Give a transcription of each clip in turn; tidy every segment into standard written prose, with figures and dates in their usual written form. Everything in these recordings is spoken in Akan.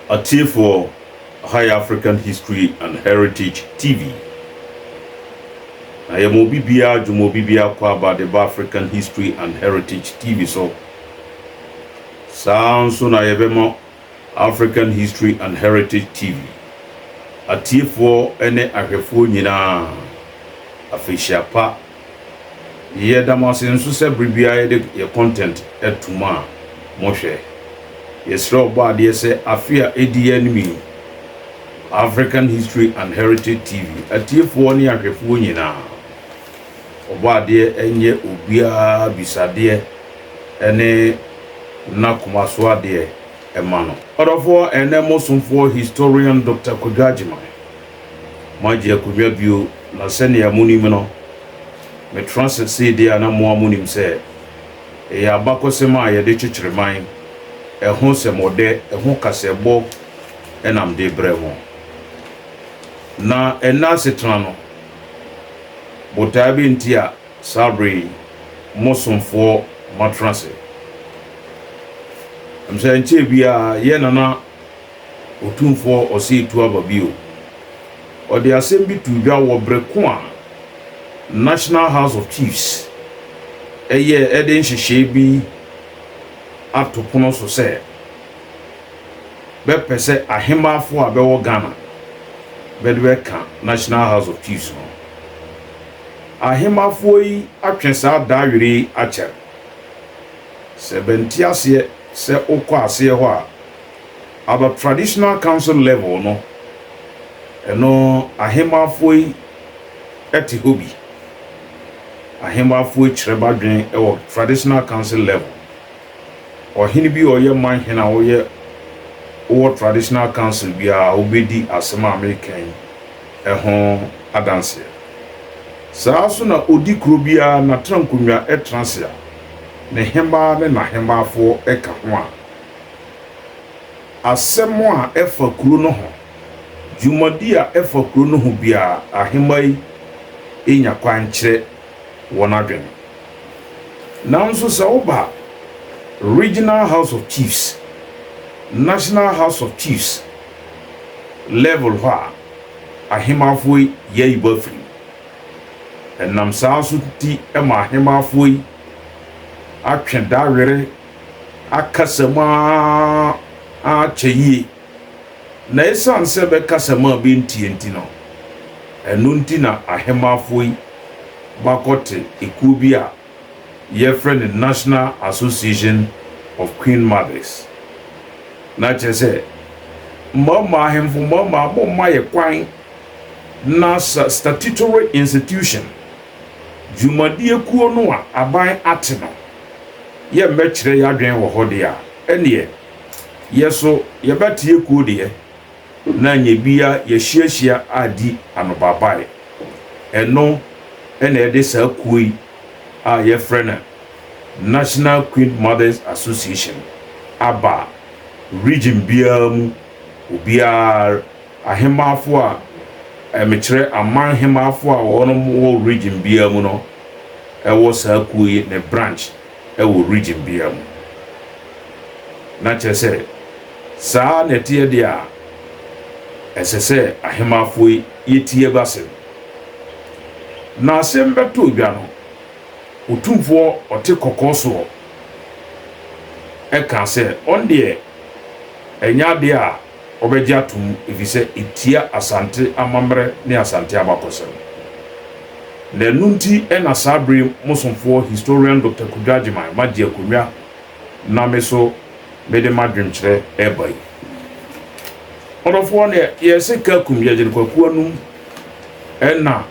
a tea for High African History and Heritage TV. I am Obibia Jumobibia Kwaba the African History and Heritage TV. So sounds on Ayabemo African History and Heritage TV. A tea for any Akefonina Afishapa. Ye damasin so se bribia ye content etuma mohwe yesro ba de se afia edi enemy African History and Heritage TV atiefo ne ahwefo nyina oba de enye obia bisade ene nakomaso ade emano odofo enemosomfo historian Dr. Kwadwo maji akunwa bio na sene ya munim no me transit say dia na mo amunim say e abakosema ye de chichiriman e ho semode e ho kasebo enam de bremo na enasetra no botabi ntia sabri mosomfo matransit amsa nche bia ye nana otumfo ositu ababio ode asembi tudwa wo breko a National House of Chiefs eden hihye atopono so se be pese ahemafo abewo Ghana be ka National House of Chiefs no ahemafo yi atwensa dawere acher 70 ase se okọ ase ho a aba traditional council level no eno ahemafo yi eti hobi ahemafo chirebadwen ewo traditional council level ohini bi oye manhena oye o traditional council bia obedi asema american eho adanse saaso na odi kro bia na trankunwa etransia ne hemba ne na hembafo eka ho a asemo a efa kro no ho jumadi a efa kro no ho bia ahemai enya kwankyere wonadwen nanso saoba Regional House of Chiefs, National House of Chiefs level ha ahemafoi ye ibafri enam saaso ti ema ahemafoi atwedawere akasama a cheye na esanse be kasama be ntienti no enu nti na ahemafoi bakote ekubi a ye friend National Association of Queen Mothers na chese mama hemfo mama ye kwan na statutory institution jumadi ekuo no a aban ate no ye mekire ya dwen wo hode a ene ye so ye batie ekuo de na nyebia ye hyiahia adi anobabai eno ene ede sa kuyi a ye friend National Queen Mothers Association aba region biam obia ahemafo a emekire aman hemafo a wono region biam no ewo sa kuyi ne branch ewo region biam na chese sa netie dia esese ahemafo yetie basem na sembeto odwa no otumfo ote kokoso eka se onde enya de a obeji atum efise etia asante amamre ne asante abakosem na nunti ena sabri musomfo historian Dr. Kwadwo maji akonwa na meso mede madwemkyere ebai orofo ne yese ka kumya jere kwaku anum ena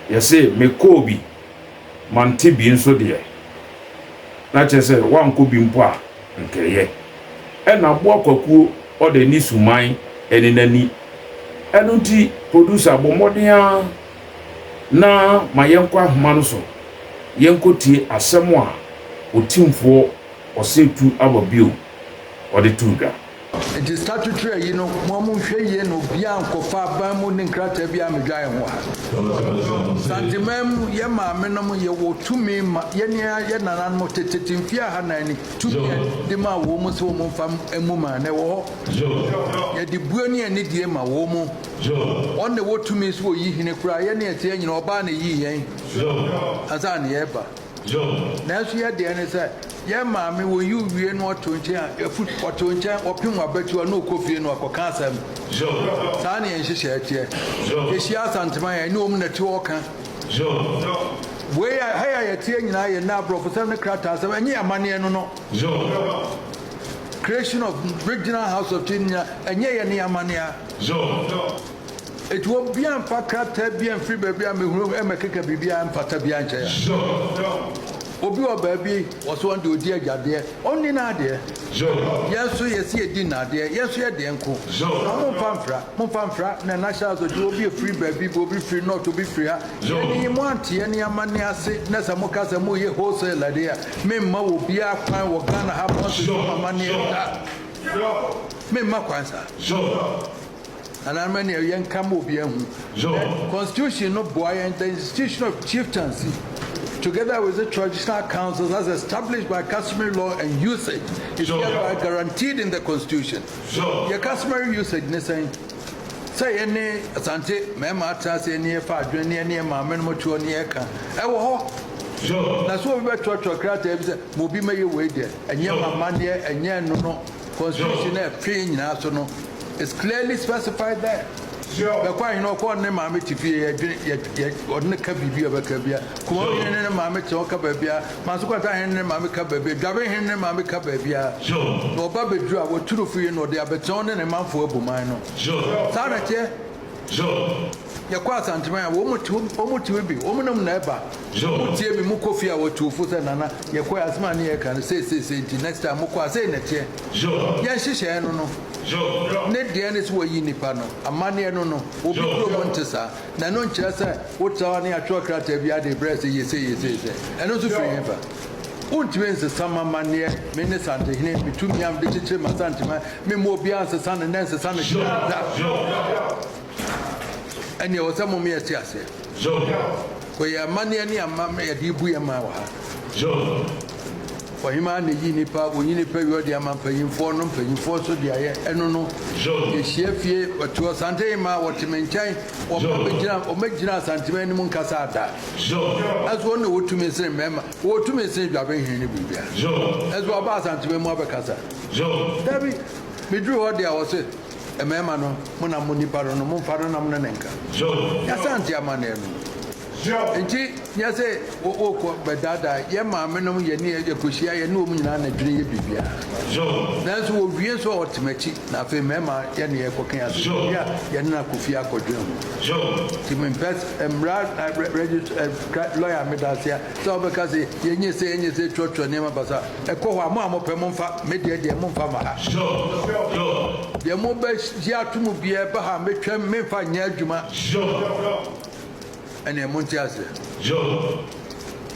yese mekobi manti bi nso de na chese wanko bi mpo a nkeye ena bo akwaku ode ni suman eni nani enu ti producer bomodia na mayenko ahoma no so yenko tie asemo a otimfo osetu ababio ode tuga nti statutory yi no mo hwɛ yie no bia nkɔfa ban mu ne nkrata bia medwae ho ha santimam ye maame no ye wo tumi ma ye nanan mo tetete mfia ha na ni tumi de ma wo mo so mo fam emu ma na wo ye di buani ani die ma wo mo on the wo tumi so yi hine kura ye ne ete nyina oba na yi yen asa na ye ba na so ye de ne say ye maame wo yi wie no otonche a efu otonche opim abatu na okofie no akoka asam sa na ye nhyehyɛ atie ye hia santema ya ni om na ti oka we ya ye tie nyina ye na professor ne krata asam enye amane no no creation of regional house of tinya enye ye ne amane a it will be an fakata be and free baby am ehuru emekeka bibia mfata bia nche ya obi o baby was one do die agade onni na ade yeso yesi edi na ade yeso ye de nko mo famfra na national so do obi free baby obi free not to be free ha ni mo ante ni amane ase na sa mo kasa mo ye wholesale ade ya memma obi akwan wo Ghana ha mo so amane memma kwansa and I mean, young Camobian Constitution no boy and the institution of chieftaincy, together with the traditional councils as established by customary law and usage, is hereby guaranteed in the Constitution. Your customary usage, say any Asante, Mamma, say near Fadra, near Mamma, Motu, near Can. That's what we were taught to craft Mobi may wait there, and young money and yan no Constitution, paying national. It's clearly specified there. The quite no corner mammy to be a ordinary cabby of a cabia. Come on in a mammy to a cabia, Masquata and a mammy cabby, Gabby and a mammy cabia. No Bobby drew our two free or the abaton and a man for a bumino. Sanate, your quas and my woman to be, woman never. Tell me Mukofia or 2 foot and Anna, your quas money can say, next time Mukwa say net. Yes, she shall no. Net the end is where you nipano, a money no, will be Montesa, Nanon Chessa, what's on your truck at the breast, you say, and also forever. Won't win the summer money, minutes and the name between me and digital Masantima, me more beyond the sun and then the sun. And you was some of me as yes. Where your money and your mamma at Ibuya Mawa. For him and the Yinipa, when you pay your diamond paying for them, paying for so the air, and no, the chef here, but to a Santa Ma, what to maintain, or make General Santiman Casada. As one who to me say, Mamma, or to me say, you are bringing him. As well as Santiman Casa. David, we drew what there was it. A mamma, Mona Muniparo, no Monfaranam Nanenka. Yasantia Manero. Indeed, yes, oh, but Dada, Yama, Menum, Yania, Yakushia, and no Munan, and Drea Bibia. That's what we saw ultimately, Nafe Mema, Yania Cokia, Yana Kufia Kodrum. Tim Impest and Brad, I registered lawyer Medasia, so because Yanya say, and you say, Church or Nema Baza, a Koha Mamma Pemonfa, Media de Monfama. The Mobes, Yatumu Bia, Baha, Metram, Memfa, Nyajuma. And a Montias.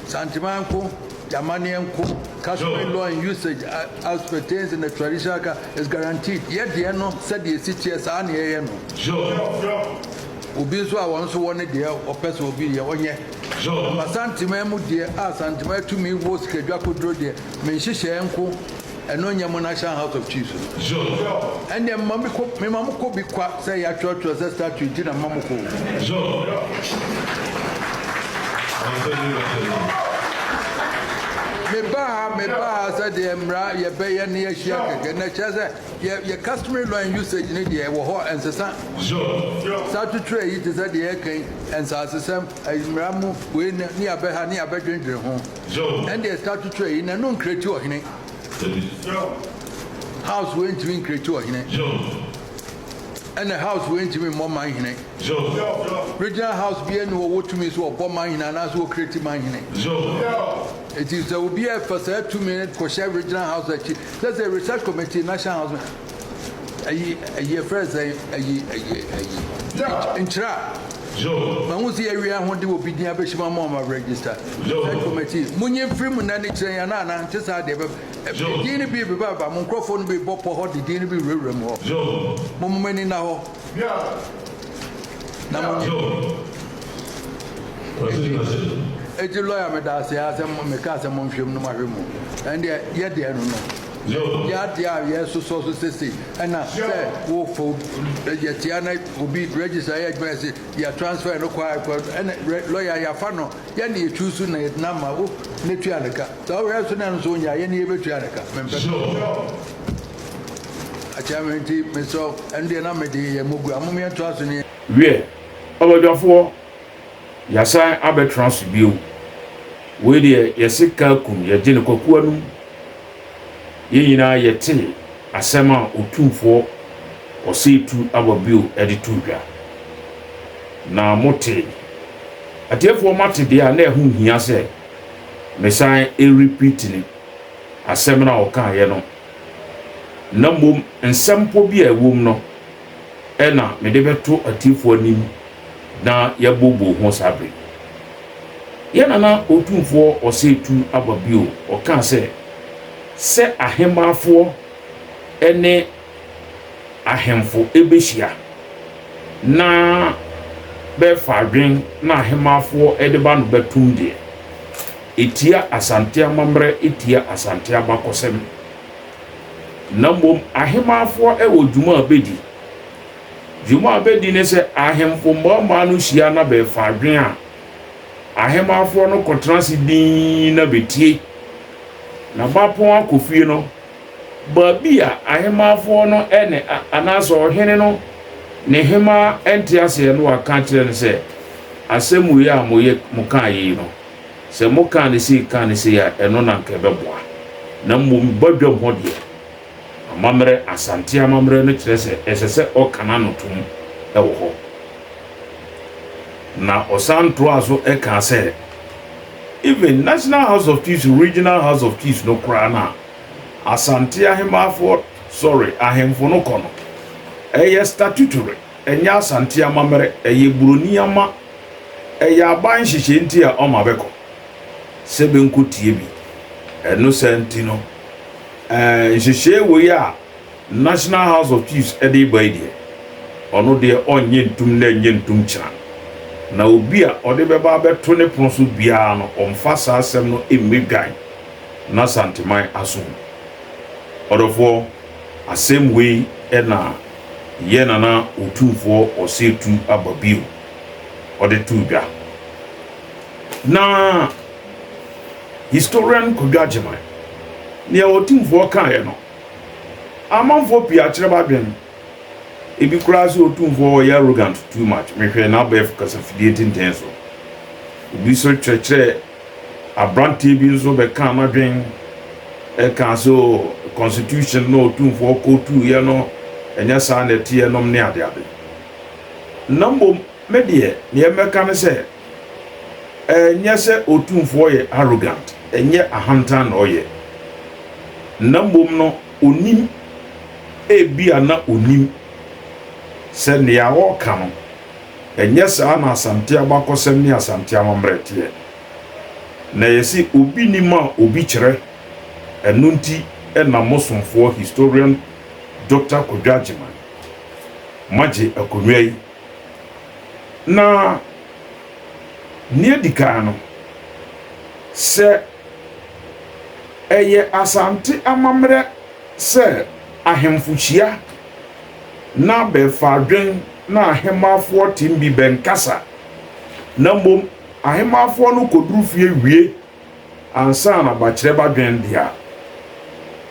Santimanco, Yamanianco, customary law and usage as pertains in the traditional is guaranteed. Yet the no said the city as an AM. Ubizwa once wanted there or person will be here on ye. Santimamu dear, as Santima to me was Kedako Dro dear, Meshishanko, and no Yamonashan House of Chiefs. And then Mamma be quite say I church was a statue, did a Mamako. Me ba said the Emra, your bay near Shaka, and your customary law and usage in the air were hot and Sassan. Statutory it is at the air king and Sassam, as Ramu, when near Beha near bedroom home. And the statutory in a non creature in it. House went to creature in it. And the house went to be more mine in it. Regional house being what to me so bomb mine and as well create mine in it. It is there will be a for 2 minutes for share regional house that there's a research committee national house. A year first a intra. Mamusi area when they will be near Bishop Mama register. Committee. Munyan Freeman and it's a just had Dini be baba, microphone be bop or the dini be rerum. Momani now. A lawyer made us as a Mecasa Monfium no Marimu, and yet they don't know. Yes, so say, and I say, for Yetiana will be registered address, your transfer and acquire, and lawyer Yafano, Yanni choosing a number, Netrianica. So, resonance on Yanni Betrianica, member. A charity, myself, and the Namedi, Mugamia trust in it. We over the four Yasa Abbot Transibute. We dear Yasika Kum, Yajinico Kuanum. Yina yete asema otumfo ositu ababio editubia na mote atefo mate dia na ehu hia se mesan repeat ni asema na oka ye no na mom ensempo bi ewom no ena me de beto atefo anim na yabobo ho sabe yana na otumfo ositu ababio oka se ahemafo ene ahemfo ebehia na be fadwen na ahemafo edeba no betum de etia asante amamre etia asante abakosem na mom ahemafo ewo dwuma abedi ne se ahemfo mama no hia na be fadwen a ahemafo no kotrasi din na betie na bapon akofie no babia ahemafo no ene anaso ohene no ne hema enti ase no aka kire ne se asemu ya moye muka yi no se muka ne si ka ne se ya eno na nke beboa na mmom badwam ho de amamre asante amamre no kire se esese okana no tum ewo ho na osanto aso eka se even National House of Chiefs, Regional House of Chiefs, no crana. Asante ahemafo, sorry, ahemfo no kono. Eye statutory, enya asante amamere, eye buroni ama, eye aban hihye nti a omabeko. Sebe nkotie bi. Eno sentino. Hihye we a National House of Chiefs ede baidie. Ono de onye ntum na enye ntum kira. Na obi a ode beba beto ne ponso bia no omfasa asem no emmegan na santiman aso odofo asem we na ye na otumfo osetu ababio ode tubia na historian Kogajima ne otumfo kan ye no amanfo pia kireba dwen ebi krasi otumfo ya arrogant too much me hwe na bef kasa fidiating tenso obi so chechere abranti bi nso be kan ma dwen e kan so constitution no otumfo ko tu ye no enya sa na tie nom ne ade nambo medie ne emeka ne se enya se otumfo ye arrogant enye ahanta na oye nambo no onim ebi ana onim se ne ya wo kanu enye sa na asante abakosem ni asante amamretie na yesi obi ni ma obi kire enunti na mosomfo historian Dr. Kogajima maji akonwei na nie dikano se eye asante amamre se ahemfuchia na be fadwen na ahemafo timbi benkasa na mbom ahemafo no koduru fie wie ansa na bakire badwen dia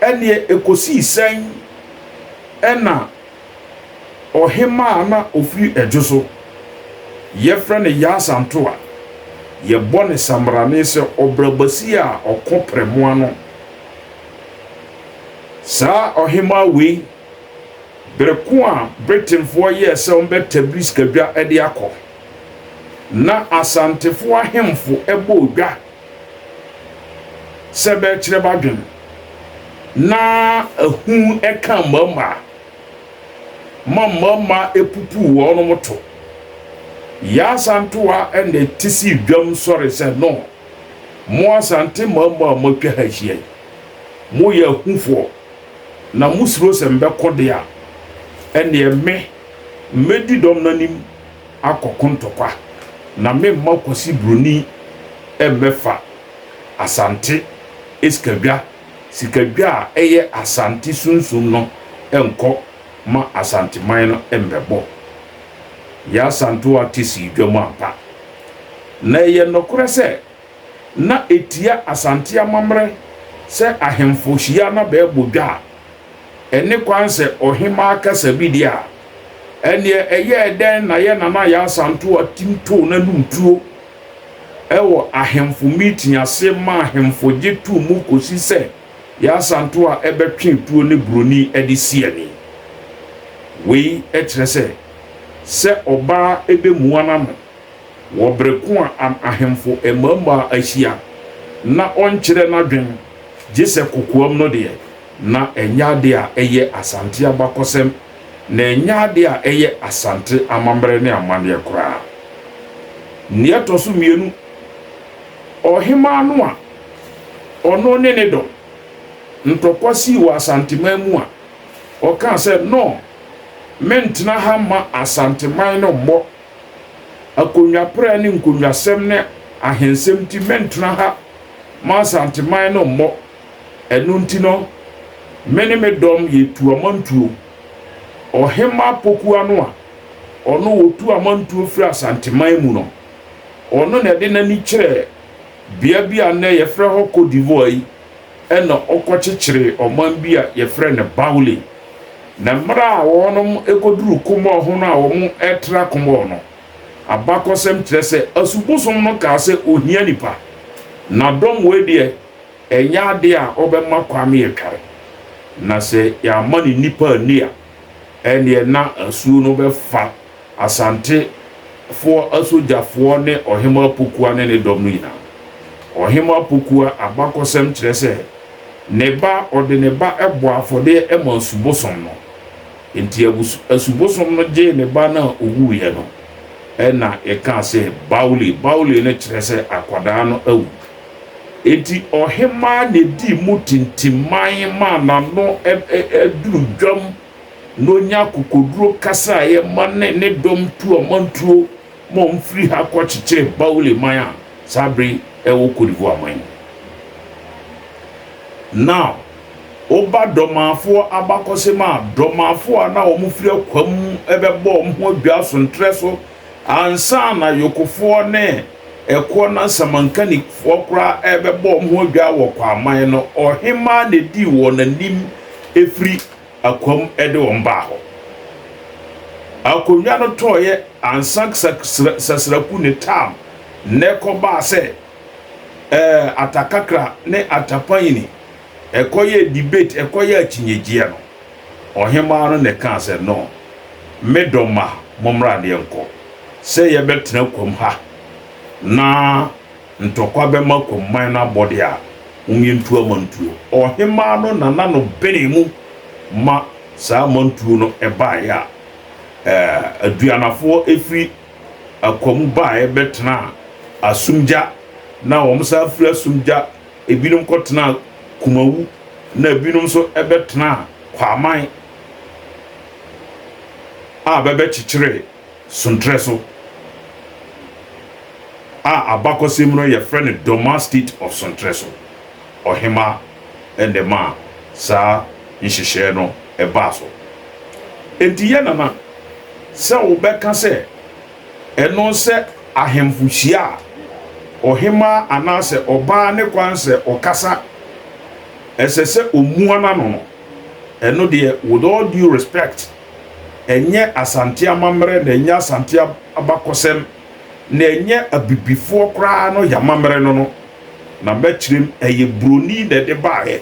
ene ekosi sen ena ohema na ofi ejoso yefra ne yasanto a ye bone samrane se obrabasi a okopremo ano sa ohema we bereko a Britain for ye se on betabris kadwa ede akọ na asantefo ahemfo ebo odwa se be kire badwen na ahu eka mama epupu wo no moto ya santoa ende tisi dwam sori se no mo asante mama matwa hahie mo ye hufo na musro se mbekode a ene medi dom nanim akokontokwa na me makosi bruni emefa asante eskabia sikabia eye asante sunsum no enko ma asante man no embebo ya santo atisi dwam ampa na ye nokore se na etia asante amamre se ahemfo hia na bebo dwa ene kwanse ohima akasa bidia ene eye den na ye na ya santo atimto na numtuo ewo ahemfo meeting ase ma ahemfo getu mu kosi se ya santo a ebetwe tuo ne broni edisi ani we etrese se oba ebe muana no wo breku a ahemfo emama ahia na onkyere na dwen gese kokoam no de na enyade a eye asante abakosem na enyade a eye asante amambre ne amane kura ne atoso mienu ohima no a ono ne do ntokwasi wa asante mamu a oka se no mentina ha ma asante man no mbo akonwa pra ne nkonwa sem ne ahensem ti mentina ha ma asante man no mbo enu nti no mene me dom ye tu amantuo ohema poku anu a ono wotu amantuo fra asante man mu no ono na de nani kire bia na ye fra ho Cote d'Ivoire yi ena okochichire oman bia ye fra ne Baule na mra wonom ekoduru kuma ho no a wo etra kuma no abakosem trese asubosom no ka se ohia nipa na dom we de enya ade a obema kwame yekare na se ya mani nipa ni a ene na asu no be fa asante fo asojafo ne ohema pokua ne dom no yina ohema pokua abakosem trese neba ode neba ebo afode ema subosom no enti asubosom no je neba na owu ye no ena e ka se Baule ne trese akwada no awu enti ohema ne di mutintiman ma na no eduru dwam no nya kokoduro kasa ye mane ne dom tu amantuo mo mfiri ha kwachiche Baule maya sabri ewo kodivu aman now oba domafo abakosema domafo na omufiri kwam ebebo omho adwaso ntreso ansa na yokofo ne eko na samankani fokra ebebo omho adwa wo kwaman no ohema ne di wo nanim efri akwam ede womba ho akonwa no toye ansa sasraku ne tam ne ko ba se atakakra ne atapanyini ekoye debate ekoye achinyejia no ohema no ne ka se no medoma momra de enko se ye betena kwam ha na ntokwa be makom man na body a umyentu amantuo ohema no nana no benemu ma sa amantuo no eba ya aduanafo efri akwam ba e betena asumja na womsa afri asumja ebinom kotena kumawu na binum so ebetena kwaman a bebe chichire suntreso a abakosem no ye friend Doma State of Suntreso ohema endema sa nhihye no ebaso entiye nana se obeka se eno se ahemfuhia ohema anase oba ne kwanse okasa esese omuana no eno de with all due respect enye asante amamre na enye asante abakosem na enye abibifo kra no yamamre no na bechirim eye broni de baaye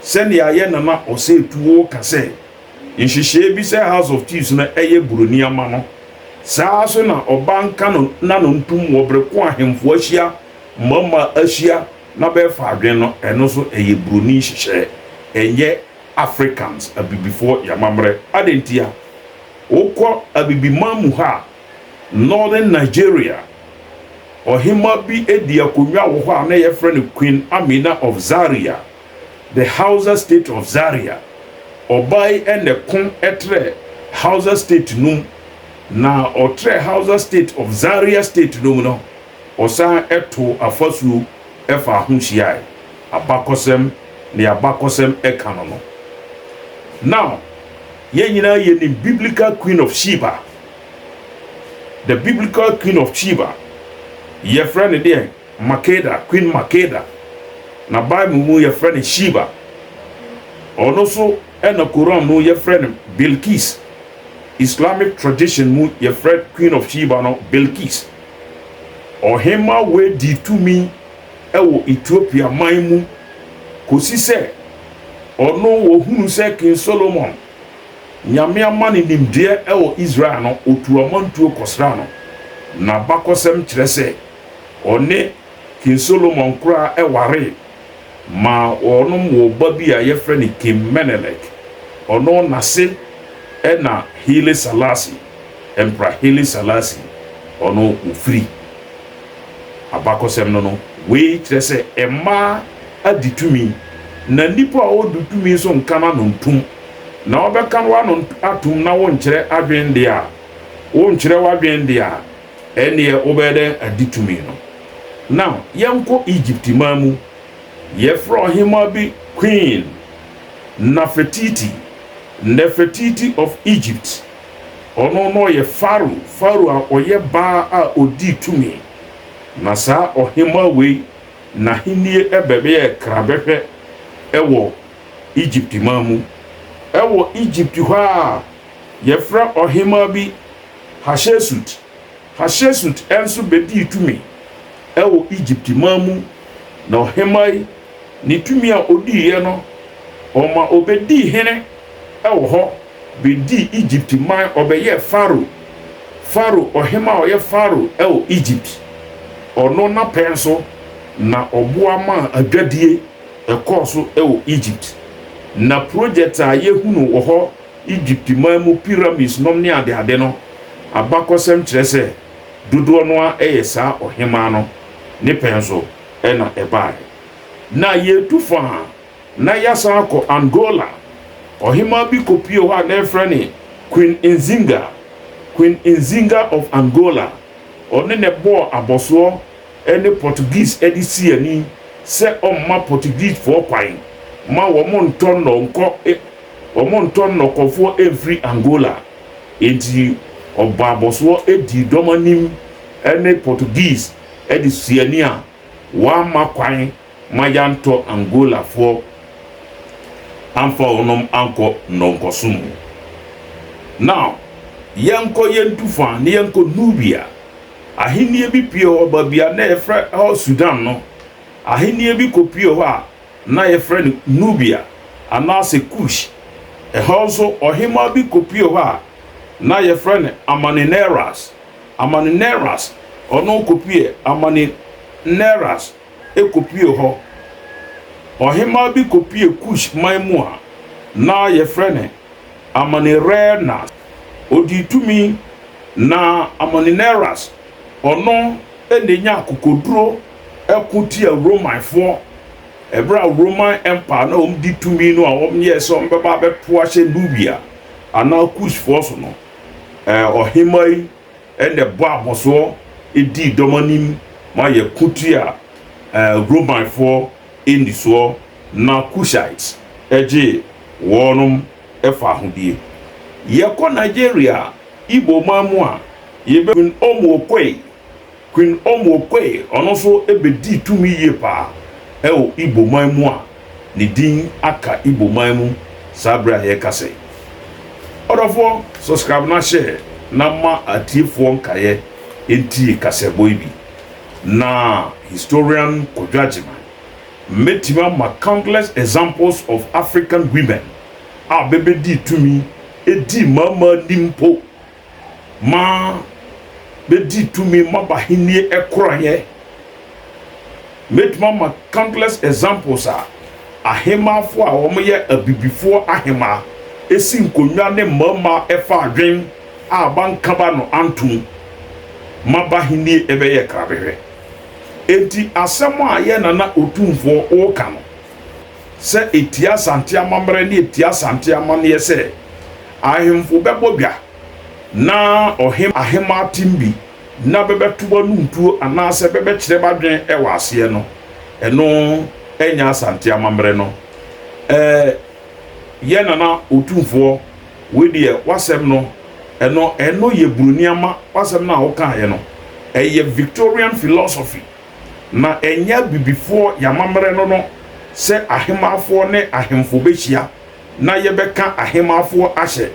se ne aye na osetuo kase nhihye bi se House of Chiefs na eye broni ama no saa so na obanka no na no ntum wo breko ahemfo ahia mama ahia na be fa adwen no eno so eye broni hihye enye Africans abibifo yamamre adentia okọ abibimamu ha Northern Nigeria ohima bi edi akonwa wo ho na ye friend Queen Amina of Zaria the Hausa state of Zaria. Obai and the kon etre Hausa state num na otre Hausa state of Zaria state num no osan eto afasu efa hunhia abakosem ne abakosem ekano no. Now ye nyina ye ni biblical queen of Sheba. The biblical queen of Sheba ye friend there Makeda, Queen Makeda. Na Bible mu ye friend Sheba. Ono so and the Quran mu ye friend Bilqis. Islamic tradition mu ye friend Queen of Sheba no Bilqis. Ohema we di to me ewo Ethiopia man mu kosi se ono wo hunu se King Solomon nyame amane nimde ewo Israel no otuamantuo kosra no na bakosem kire se one King Solomon kura eware ma onom wo babi a ye frɛ King Menelik ono nase ena Haile Selassie Emperor Haile Selassie ono ufiri abakosem no we kire se ema aditumi na nipa a odutumi so nkana no ntum na obeka no ano atum na won kire adwen de a won kire wadwen de a ene obede aditumi no. Now yanko Egypt mamu yefro hima bi Queen Nefertiti of Egypt ono no ye Pharaoh a oye ba a odi tumi na sa ohima we na hinie ebebe ye krabehwe ewo Egypt mamu ewo Egypt ho a yefra ohima bi Hatshepsut enso bedi tumi ewo Egypt mamu na ohemai ni tumi a odi ye no oma obedi hene ewo ho bedi Egypt man obeye Pharaoh ohema oye Pharaoh ewo Egypt ono na penso na oboa ma adwadie ekoso ewo Egypt na project a yehunu wo ho Egypt mamu pyramids nom ne ade no abakosem kirese dodo no a eyesa ohema no ne penso ena ebae na yetufa na yasa ko Angola ohima bi kopio wa na frane Queen Nzinga of Angola one ne bo aboso ene Portuguese edisi ani se omma Portuguese for kwan ma wo monton no kofo every Angola enti oba aboso edi domanim ene Portuguese edisi ani a wa makwan mayanto Angola for amfa onom anko nonkosum. Now yanko yentufa ne yanko Nubia ahinie bi pio babia na efra Sudan no ahinie bi kopio ha na efra Nubia anase Kush also ohima bi kopio ha na efra Amanineras ono kopie Amanineras ekopio ho ohima bi kopie Kush maimu a na efra Amanirenas oditumi na Amanineras ono enenya kokoduro ekuti a Roman for ebra Roman Empire na ditumi no a omye so mbeba beto ahye Nubia ana Kush force no ohimai ende bo aboso edi domanim ma ye kuti a Roman for indiso na Kushites eje wonum efa hodie yeko Nigeria Igbo mamu a yebe Queen Omokwe ono so ebedi tumi ye pa ewo Igbo mamu a ne din aka Igbo mamu sabra ye kase odofo subscribe na share na ma atifo nkaye enti kase boybi na historian Kodwajima metima ma countless examples of African women a bebedi tumi edi mama dimpo ma bedi tumi mabahinie ekroye metima ma countless examples a ahemafo a omoye abibifo ahema esi nkonwa ne mama efa adwen a bankaba no antum mabahinie ebeye krabehwe enti asemo a ye nana otumfo oka no se etia asante amamre ne etia asante amane se ahemfo bebobia na ohim ahema timbi na bebetuwa nuntuo anase bebekire badwen e wase no eno enya asante amamre no ye nana otumfo we de wasem no eno ye bruniama wasem na wo kan ye no eye Victorian philosophy na enya bibifo yamamre no se ahemafo ne ahemfo behia na ye beka ahemafo ahye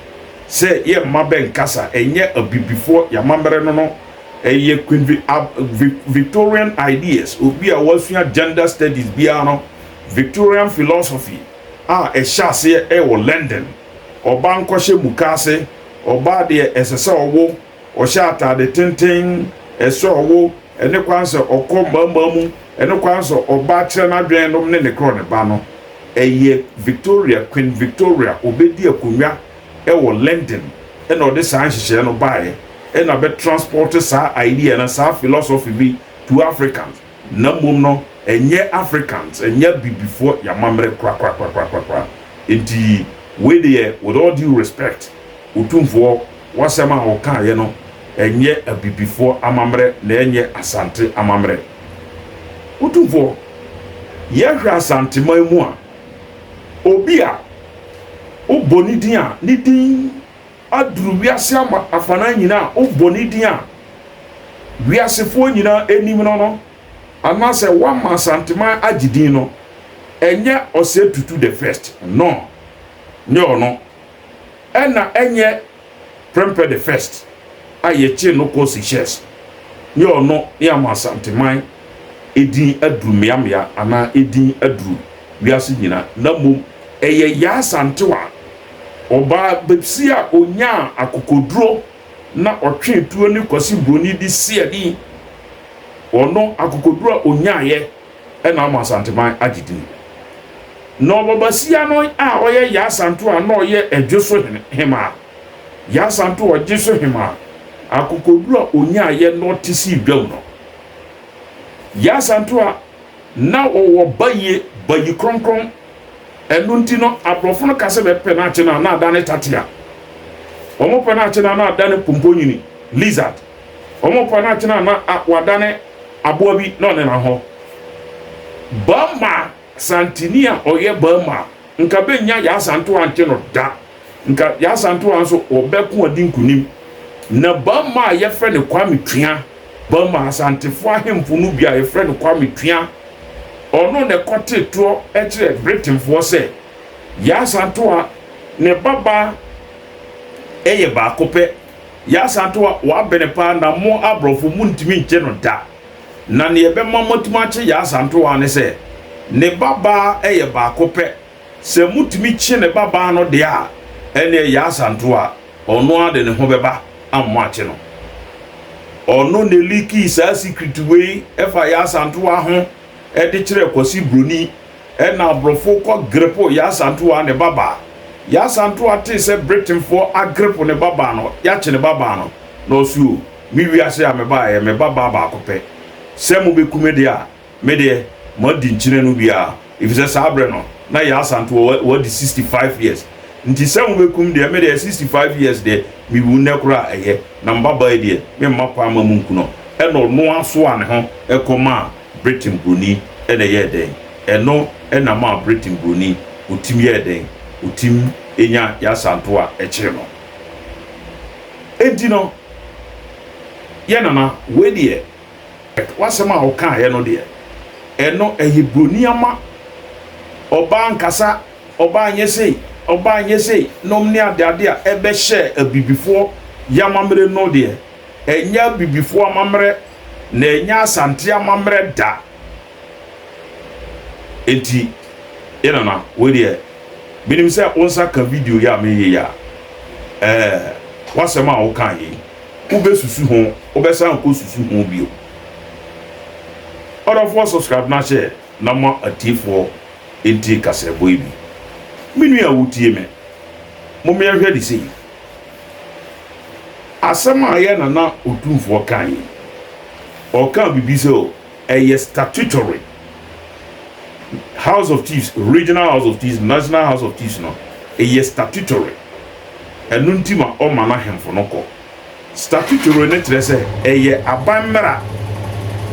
se ye mabe nkasa enye abibifo yamamre no eye Victorian ideas obi a wasua gender studies bia no Victorian philosophy eshase wo London oba nkɔhye mukase oba de esese owo ohya atade tenten eso owo ene kwanse okɔ mamamu ene kwanse oba kyerɛ na dwen no ne kro ne ba no eye Queen Victoria obedi akonwa wo London ene ode san hyehyɛ no bae ene be transport sa idea na sa philosophy bi to Africans na mom no enye Africans enye bibifo yamamre kwa enti we there with all due respect utumfo wasema okan ye no enye abibifo amamre na enye asante amamre utumfo ye hwa asante mamu a obi a oboni din a ni din aduru wiase ama afana nyina oboni din a wiasefo nyina enim no anase wa ma asante man agidin no enye ose tutu the first no no ena enye prempe the first ayeche no kosi shares no ya ma asante man edin aduru miamia ana edin aduru wiase nyina na mom eye ya asante wa oba bepsia onya akokoduro na otwe tuo ni kwasi broni di siadi ono akokoduro onyaye ena ma asante man agidin no babasia no a oye ya santo a no oye edwoso hema ya santo ojeso hema akokoduro onyaye no tisi dwam no ya santo a na owo bayi kronkron enu nti no abrofo no kase be penache na adane tatia omo penache na adane pomponyini lizard omo penache na wadane aboabi no ne na ho bama santinia oye bama nka benya ya santo ante no da nka ya santo anso obeku adinkunim na bama ye fre ne kwame twia bama santefo ahemfo no bia ye fre ne kwame twia ono ne kote to ekire Britain fo se ya santo a ne baba eye ba kope ya santo a wa benepa na mo abrofo mu ntimi nche no da na ne ebe mamotuma che ya santo a ne se ne baba eye ba kope se mutimi che ne baba no de a ene ya santo a ono ade ne ho beba ammo ache no ono ne liki sa secret way efa ya santo a ho edi kire kwasi broni na abrofo ko grepo ya santo a ne baba ya santo a te se Britain for agrepo ne baba no ya che ne baba no no su mi wi ase a me baba ba kope se mu be kume de a me de mo di nchine no bia if se sabre no na ya santo what the 65 years nti se mu be kum de me de 65 years de mi wu ne kura eye na mbaba e de me mapa ma mu nkuno no no aso a ne ho ekoma Britain broni ene ye den eno ena ma Britain broni utim ye den utim enya ya santo a ekire no enti no ye nana we de wasema o kan ye no de eno eye broni ama oba nkasa oba anyese nomni ade a ebe hye abibifo yamamre no de enya bibifo amamre na enya asante amamre da enti enana we de binim se onsa ka video ya me ya wasema o kan ye ubesusu ho obesan ko susu ho bio order for subscribe na share na ma atifo enti kasebo ibi minu ya wutie me mo me ahwe de sei asema ya na otumfo kan ye o kan bibi so statutory House of Chiefs, Regional House of Chiefs, National House of Chiefs no eye statutory enu ntima o mana hemfo no ko statutory ne trese eye abanmera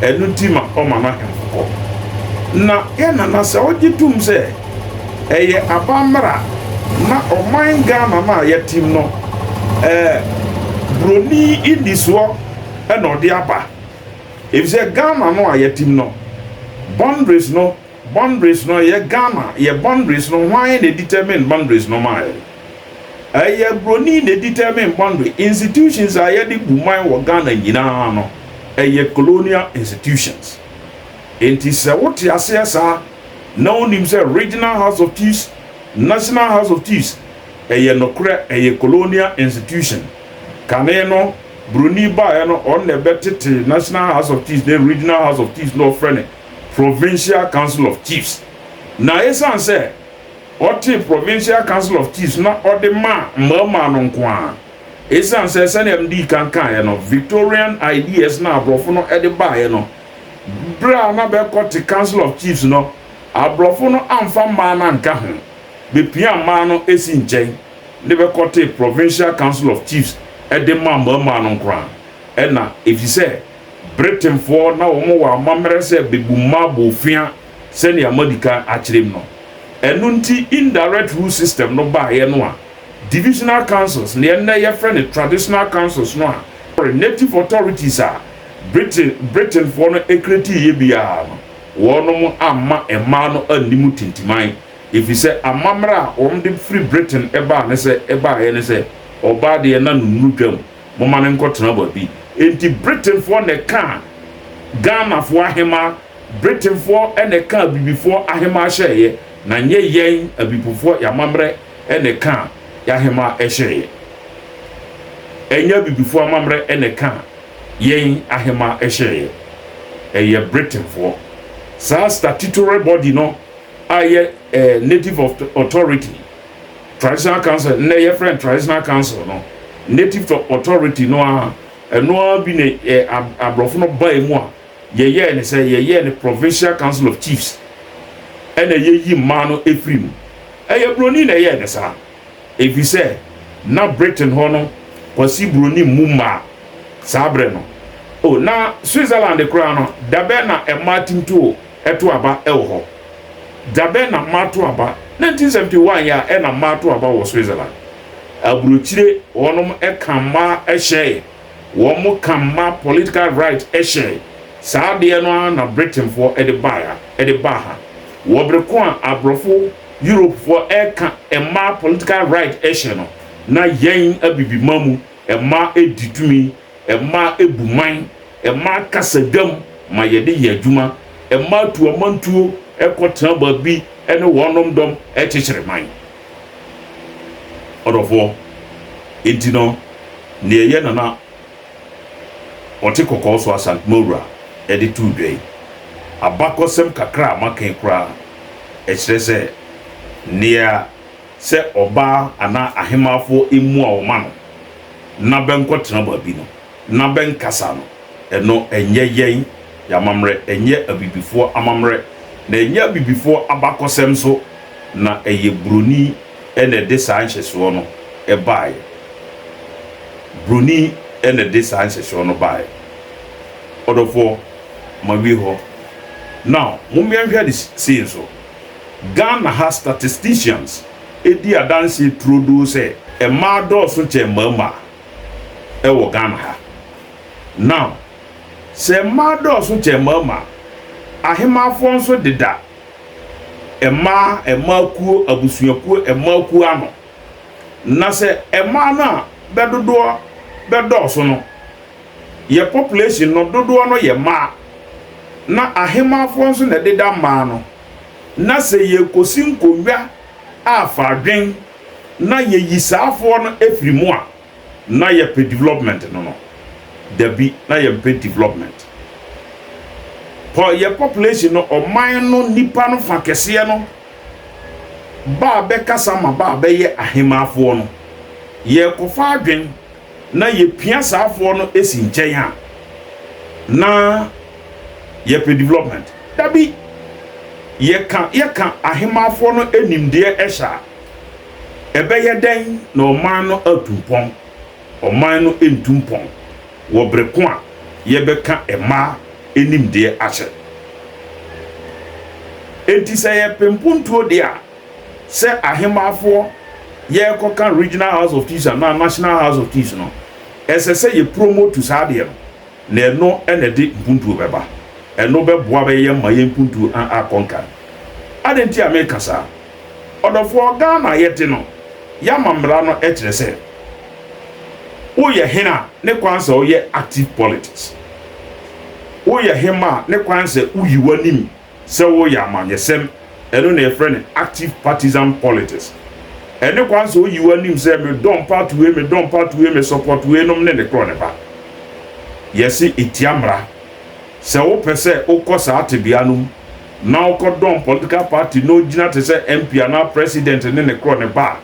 enu ntima o mana hemfo ko na yana na se ogitum se eye abanmera na oman Ghana na yetim no broni indiswo e no de aba if say Ghana no yetim no boundaries no ye Ghana ye boundaries no why they determine boundaries no my ye broni they determine boundary institutions are ye di buman wo Ghana nyina no ye colonial institutions enti se what ya say sa na onim say Regional House of Chiefs, National House of Chiefs ye no kre ye colonial institution kane no broni ba no on the betete National House of Chiefs the Regional House of Chiefs no friend Provincial Council of Chiefs. Na esan say oti Provincial Council of Chiefs na odema mama no kwa. Esan say MD kan no Victorian ideas na abrofo no ede bae no. Bra na be koti Council of Chiefs no abrofo no amfa ma na nka ho. Be pia ma no esi nchen. Ne be koti Provincial Council of Chiefs ede mama no kwa. E na if you say Britain for na omo wa mamre se bebuma bofia se ne amadika akyerem no enu nti indirect rule system no ba ye no a divisional councils ne na ye friend traditional councils no a native authorities a Britain for no ekreti ye bia no wono amma ema no animu tintiman if you say amamra om de free Britain eba ne se oba de na nunu twam mo ma ne nkotena ba bi enti Britain for ne kan Ghana for ahema Britain for ene kan bibifo ahema hyeye na nye yen abibufo yamamre ene kan yahema ehyeye enya bibifo amamre ene kan yen ahema ehyeye eye Britain for sa statutory body no aye native authority traditional council na ye friend traditional council no native authority no a eno bi ne abrofo no ba emu a ye ne say ye ne Provincial Council of Chiefs ene ye yi ma no efrim eye broni na ye ne sa if you say na Britain ho no kwasi broni mumma sabre no o na Switzerland kra no dabe na ematim to eto aba ewo ho dabe na mato aba 1971 ya na mato aba wo Switzerland abrochire wonom ekama ehye womo kama political right ehye saade no na Britain for edibaha wobreko abrofo Europe for eka ema political right ehye no na yen abibimamu ema editumi ema ebuman ema kasadam ma yede yadwuma ema tuamantuo ekotena babi ene wonom dom ekyekere man odofo entino ne ye na oti kokoso asant mora edi tudwe abakosem kakra maken kra ekyerese nia se oba ana ahemafo emu a oma no na benkotena babi no na benkasa no eno enye yen yamamre enye abibifo amamre na enye abibifo abakosem so na eye broni ene de sancheso no ebae broni ene de sancheso no bae odofo mawi ho now mumia hwe de see so Ghana has statisticians edi adanse trudu say e ma do so che mama e wo Ghana ha now se ma do so che mama ahemafo nso deda ema kuo abusuakuo ema kuo ano na se ema na bedo so no ye population no dodo no ye ma na ahemafo nso na deda ma no na se ye kosi nkonwa afadwen na ye yisafo no efirimu a na ye pe development no debi na ye pe development po ye population no oman no nipa no fa kese no ba be kasa ma ba be ye ahemafo no ye kofa adwen na ye pia safo no esi nchen ha na ye pe development dabi yɛka ahemafo no enimdeɛ ɛhya ɛbɛyɛ den na ɔman no atumpɔn ɔman no entumpɔn wɔ breko a yɛbɛka ɛma enimdeɛ ahyɛ enti sɛ yɛpempuntuo deɛ a sɛ ahemafo yɛkɔka regional house of chiefs and national house of chiefs no ɛsɛ sɛ yɛ promote saa deɛ no na ɛno ɛna de mpuntuo bɛba ɛno bɛboa bɛyɛ ma yɛ mpuntuo akɔnka adenti America saa ɔdɔfoɔ Ghana yɛte no yɛama mmara no ɛkyerɛ sɛ woyɛ hena ne kwan sɛ woyɛ active politics woyɛ hema ne kwan sɛ woyi w'anim sɛ woyɛ amanyɛsɛm ɛno na yɛfrɛ no active partisan politics ɛne kwan sɛ woyi w'anim sɛ me dɔm part wei me support wei nom ne ne korɔ ne ba yɛse etia mmara sɛ wopɛ sɛ wokɔ saa tebea nom na wokɔ dɔm political party no gyina te sɛ MP ana president ne ne korɔ ne ba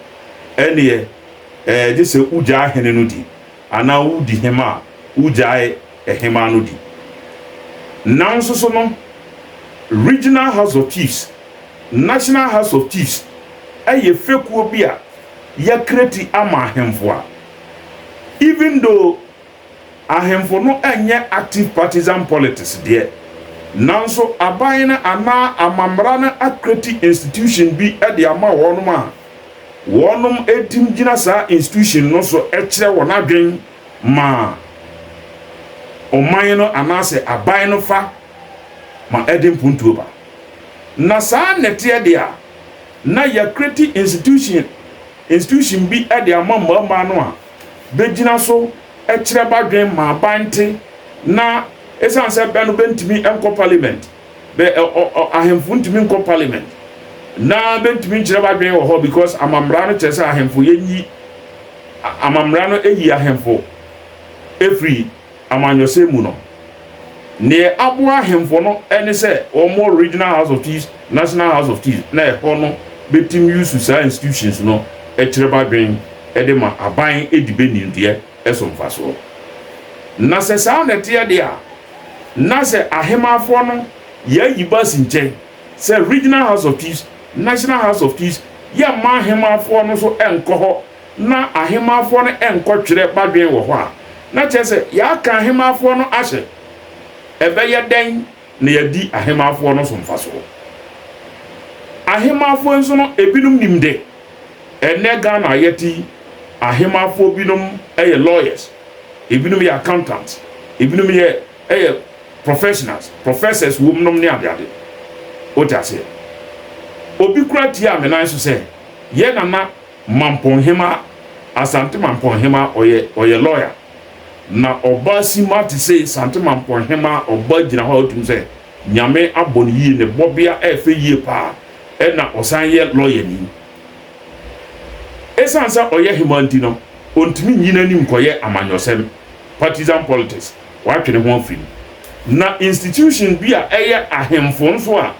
ɛne gye sɛ wogyaa hene no di anaa wodi hema a wogyae hema no di nanso so no regional house of chiefs national house of chiefs ɛyɛ fekuo bi a yɛkreti ama ahemfo a even though ahemfo no ɛnyɛ active partisan politics deɛ nanso aban na ana amamra na akreti institution bi ɛde ama wɔnom a wɔnom etim gyina saa institution no so ɛkyerɛ wɔn adwen ma ɔman no anaasɛ aban no fa ma ɛde mpuntuo ba na saa nɛteɛ deɛ a na yakreti institution bi ɛde ama mmarima no a bɛgyina so ɛkyerɛ badwen ma abante na esan sɛ bɛno bɛntimi ɛnkɔ parliament ahemfo ntimi nkɔ parliament na bɛntimi nkyerɛ badwen wɔ hɔ because amamra no kyerɛ sɛ ahemfo yɛnyi amamra no ɛyi ahemfo ɛfiri amanyɔsɛ mu no ne aboa ahemfo no ɛne sɛ ɔmo regional house of chiefs national house of chiefs na ɛhɔ no bɛtim use saa institutions no ɛkyerɛ badwen ɛde ma aban ɛdi bɛnimdeɛ ɛso mfasoɔ na sɛ saa nɛteɛ deɛ a na sɛ ahemafo no yɛayi ba si nkyɛn sɛ regional house of chiefs national house of chiefs yɛma ahemafo no so ɛnkɔ hɔ na ahemafo no ɛnkɔtwerɛ badwen wɔ hɔ a na kyerɛ sɛ yɛaka ahemafo no ahyɛ ɛbɛyɛ den na yɛdi ahemafo no so mfasoɔ ahemafo nso no ebinom nimde ɛnɛ Ghana yɛti ahemafo binom ɛyɛ lawyers ebinom yɛ accountants ebinom yɛ professionals professors wom nom ne adeade otase obi kura tia me nan so sɛ yɛ nana mamponhema asante mamponhema ɔyɛ lawyer na ɔba sima te sɛ sante mamponhema ɔba gyina hɔ otum sɛ nyame abɔ ne yie ne bɔbea ɛfɛ yie paa ɛna ɔsan yɛ lawyer ni esan sɛ ɔyɛ hemanti no ontimi nyina nim kɔyɛ amanyɔsɛm partisan politics watwene ho afiri na institution bi a ɛyɛ ahemfo nso a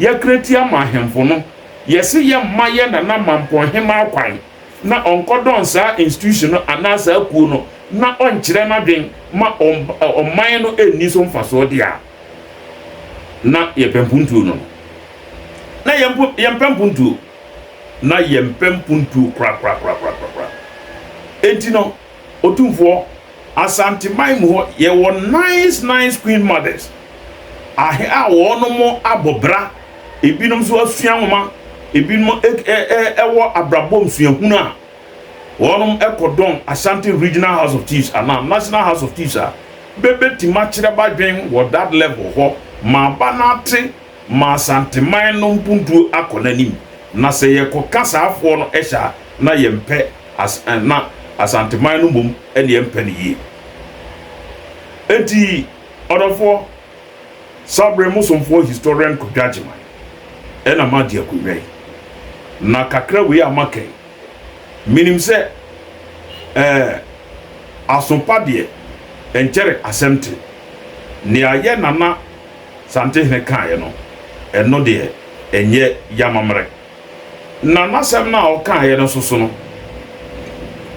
yɛkreti ama ahemfo no yɛse yɛmma yɛ nana mamponhema akwan na ɔnkɔdɔn saa institution no anaasa akuo no na ɔnkyerɛ n'adwen ma ɔman no ɛnni so mfasoɔ deɛ a na yɛpɛmpuntuo no na yɛmpɛmpuntuo na yɛmpɛmpuntuo kra enti no otumfoɔ asanteman mu hɔ yɛwɔ nice queen mothers a wɔnom abɔbra ebinom so asua nwoma ebinom ɛwɔ abrabom suahunu a wɔnom ɛkɔdɔn Ashanti regional house of chiefs and national house of chiefs a bɛbɛtima kyerɛ badwen wɔ that level hɔ ma ba nate ma asanteman no mpuntuo akɔ n'anim na sɛ yɛkɔka saafoɔ no ɛhyɛ na yɛmpɛ na asanteman no mom ɛne yɛmpɛ ne yie enti ɔdɔfoɔ sabre musomfoɔ historian Kwadwagyema ɛna ma de akɔwai na kakra wei amakai minim sɛ asompa deɛ ɛnkyɛre asɛmte ne ayɛ nana santehene kaeɛ no ɛno deɛ ɛnyɛ yamamrɛ na nasɛm na ɔkaeɛ no so no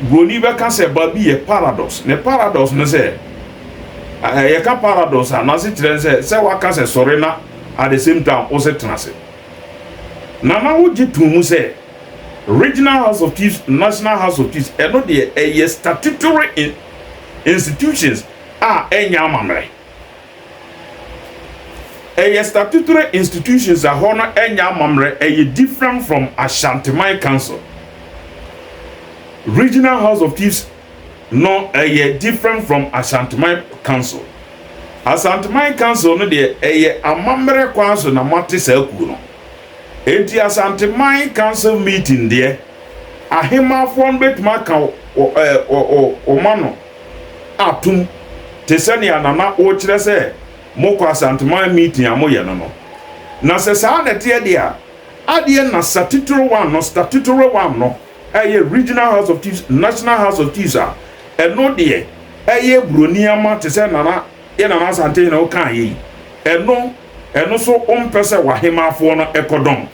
broni bɛka sɛ baabi yɛ paradox ne paradox no sɛ yɛka paradox a nase kyerɛ sɛ waka sɛ sɔre na at the same time wo sɛ tenase na wo gye to mu say regional house of chiefs, national house of chiefs, and not the statutory institutions are enyamamre. Statutory institutions are honor enyamamre different from Ashanti Council. Regional house of chiefs no different from Ashanti Council. Ashanti Council no de amamre council na mate saku no. Enti Ashanti Council meeting there ahema fon betuma ka mano atum tesani anana o kire se moko Ashanti meeting amoye no na se sa na tie dia ade na statutory one no regional house of chiefs, national house of chiefs no de broni ama tese nana ye na Ashanti na o kan yi eno so ompese wahema fo no ekodon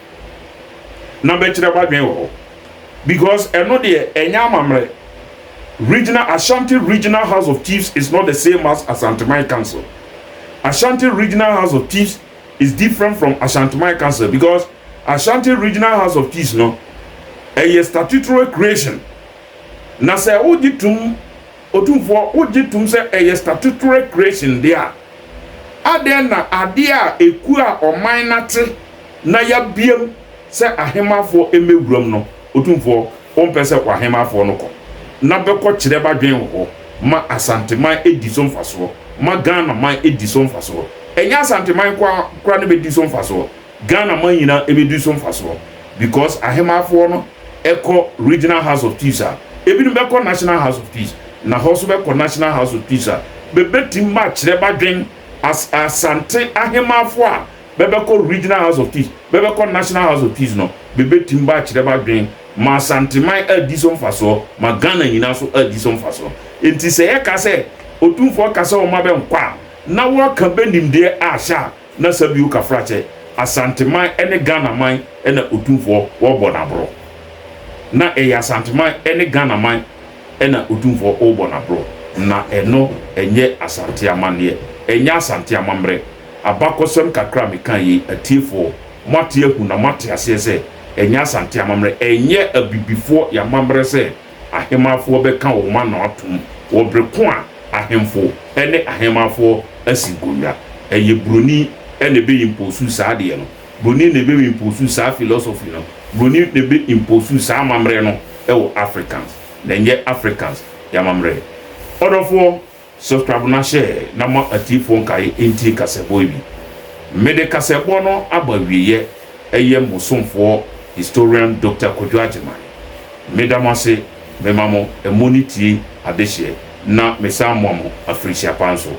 na be kire badwen wo because eno de enyamamre regional Ashanti regional house of chiefs is not the same as Ashanti Council. Ashanti regional house of chiefs is different from Ashanti Council because Ashanti regional house of chiefs no a statutory creation na say ogitum otumfo ogitum say a statutory creation there aden na ade a eku a oman nate na ya biem se ahemafo emewuram no otumfo ompese kwa ahemafo no ko na beko kire badwen ho ma Asante man edison faso ma Ghana man edison faso enya Asante man kwa ne be edison faso Ghana man yina e be edison faso because ahemafo no eko regional house of chiefs ebi no beko national house of chiefs na house beko national house of chiefs be betim ma kire badwen as Asante ahemafo a bebeko regional house of chiefs bebeko national house of chiefs no bebetim ba kire badwen ma Asante man edison faso ma Ghana yina so edison faso enti se ye ka se otumfo ka se o ma be nkwa na wo ka benim de a sha na sabiu ka frache Asante man ene Ghana man ene otumfo wo bonabro na Asante man ene Ghana man ene otumfo wo bonabro na eno enye Asante amane enya Asante amamre abakosem kakra mekan yi atiefo mate ahu na mate ase se enya Asante amamre enye abibifo ya mamre se ahemafo beka wo ma na atum wo breko a ahemfo ene ahemafo asigoya eye broni ene be imposu sa de no broni ne be imposu sa philosophy no broni ne be imposu sa mamre no ewo Africans na enye Africans ya mamre odofo subscribe na share na ma atifo nkai enti kasebo bi mede kasebo no abawiye eye musomfo historian Dr. Kojo Agyemang medamase memamo emoniti adehye na mesamo afrisia panso